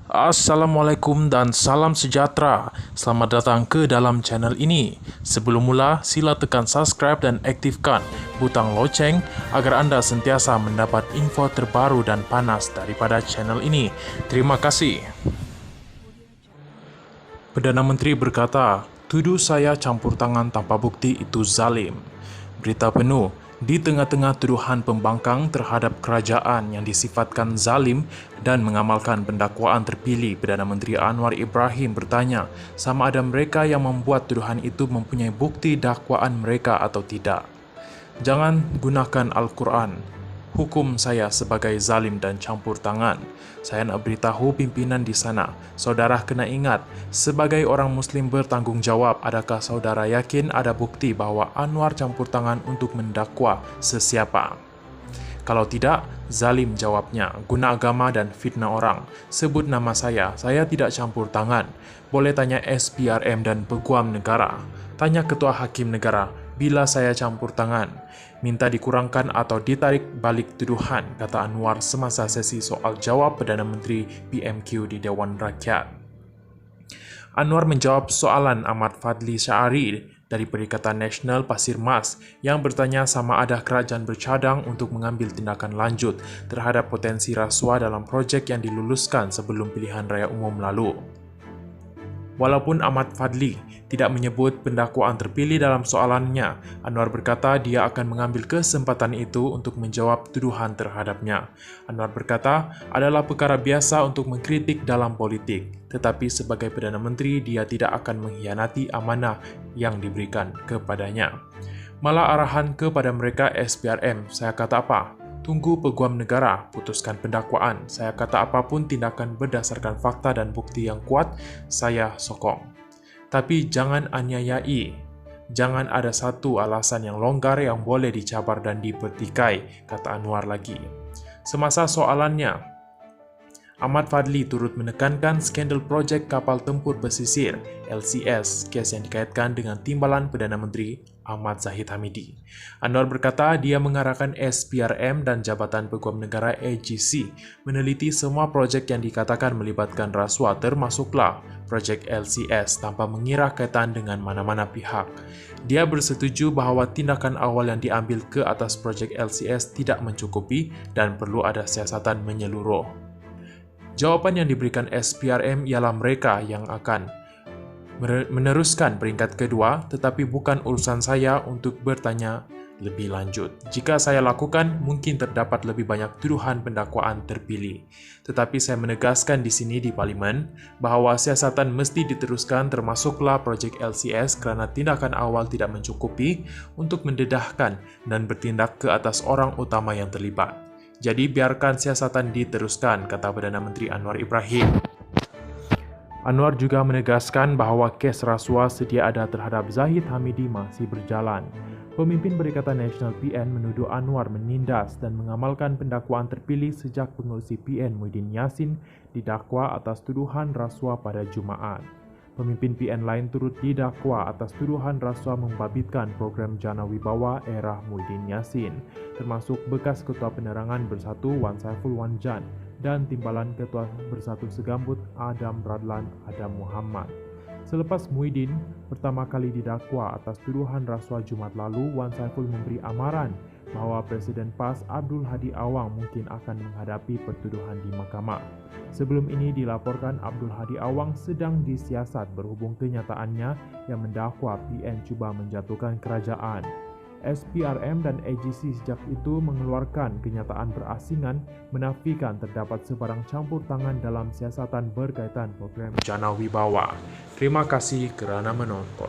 Assalamualaikum dan salam sejahtera. Selamat datang ke dalam channel ini. Sebelum mula, sila tekan subscribe dan aktifkan butang loceng agar anda sentiasa mendapat info terbaru dan panas daripada channel ini. Terima kasih. Perdana Menteri berkata, tuduh saya campur tangan tanpa bukti itu zalim. Berita penuh. Di tengah-tengah tuduhan pembangkang terhadap kerajaan yang disifatkan zalim dan mengamalkan pendakwaan terpilih, Perdana Menteri Anwar Ibrahim bertanya sama ada mereka yang membuat tuduhan itu mempunyai bukti dakwaan mereka atau tidak. Jangan gunakan Al-Quran. Hukum saya sebagai zalim dan campur tangan. Saya nak beritahu pimpinan di sana, saudara kena ingat, sebagai orang Muslim bertanggungjawab, adakah saudara yakin ada bukti bahawa Anwar campur tangan untuk mendakwa sesiapa? Kalau tidak, zalim jawabnya, guna agama dan fitnah orang. Sebut nama saya tidak campur tangan. Boleh tanya SPRM dan Peguam Negara. Tanya Ketua Hakim Negara, bila saya campur tangan. Minta dikurangkan atau ditarik balik tuduhan, kata Anwar semasa sesi soal jawab Perdana Menteri PMQ di Dewan Rakyat. Anwar menjawab soalan Ahmad Fadli Syari dari Perikatan Nasional Pasir Mas yang bertanya sama ada kerajaan bercadang untuk mengambil tindakan lanjut terhadap potensi rasuah dalam projek yang diluluskan sebelum pilihan raya umum lalu. Walaupun Ahmad Fadli tidak menyebut pendakwaan terpilih dalam soalannya, Anwar berkata dia akan mengambil kesempatan itu untuk menjawab tuduhan terhadapnya. Anwar berkata, adalah perkara biasa untuk mengkritik dalam politik, tetapi sebagai Perdana Menteri dia tidak akan mengkhianati amanah yang diberikan kepadanya. Malah arahan kepada mereka SPRM, saya kata apa? Tunggu Peguam Negara putuskan pendakwaan. Saya kata apapun tindakan berdasarkan fakta dan bukti yang kuat, saya sokong. Tapi jangan aniayai. Jangan ada satu alasan yang longgar yang boleh dicabar dan dipertikai, kata Anwar lagi. Semasa soalannya, Ahmad Fadli turut menekankan skandal projek kapal tempur pesisir LCS, kes yang dikaitkan dengan timbalan Perdana Menteri Ahmad Zahid Hamidi. Anwar berkata dia mengarahkan SPRM dan Jabatan Peguam Negara AGC meneliti semua projek yang dikatakan melibatkan rasuah termasuklah projek LCS tanpa mengira kaitan dengan mana-mana pihak. Dia bersetuju bahawa tindakan awal yang diambil ke atas projek LCS tidak mencukupi dan perlu ada siasatan menyeluruh. Jawapan yang diberikan SPRM ialah mereka yang akan meneruskan peringkat kedua, tetapi bukan urusan saya untuk bertanya lebih lanjut. Jika saya lakukan, mungkin terdapat lebih banyak tuduhan pendakwaan terpilih. Tetapi saya menegaskan di sini di Parlimen bahawa siasatan mesti diteruskan termasuklah projek LCS kerana tindakan awal tidak mencukupi untuk mendedahkan dan bertindak ke atas orang utama yang terlibat. Jadi biarkan siasatan diteruskan, kata Perdana Menteri Anwar Ibrahim. Anwar juga menegaskan bahawa kes rasuah sedia ada terhadap Zahid Hamidi masih berjalan. Pemimpin Perikatan Nasional PN menuduh Anwar menindas dan mengamalkan pendakwaan terpilih sejak pengerusi PN Muhyiddin Yassin didakwa atas tuduhan rasuah pada Jumaat. Pemimpin PN lain turut didakwa atas tuduhan rasuah membabitkan program Jana Wibawa era Muhyiddin Yassin, termasuk bekas Ketua Penerangan Bersatu Wan Saiful Wan Jan dan timbalan Ketua Bersatu Segambut Adam Radlan Adam Muhammad. Selepas Muhyiddin pertama kali didakwa atas tuduhan rasuah Jumaat lalu, Wan Saiful memberi amaran bahawa Presiden PAS Abdul Hadi Awang mungkin akan menghadapi pertuduhan di mahkamah. Sebelum ini dilaporkan Abdul Hadi Awang sedang disiasat berhubung kenyataannya yang mendakwa PN cuba menjatuhkan kerajaan. SPRM dan AGC sejak itu mengeluarkan kenyataan berasingan menafikan terdapat sebarang campur tangan dalam siasatan berkaitan program Jana Wibawa. Terima kasih kerana menonton.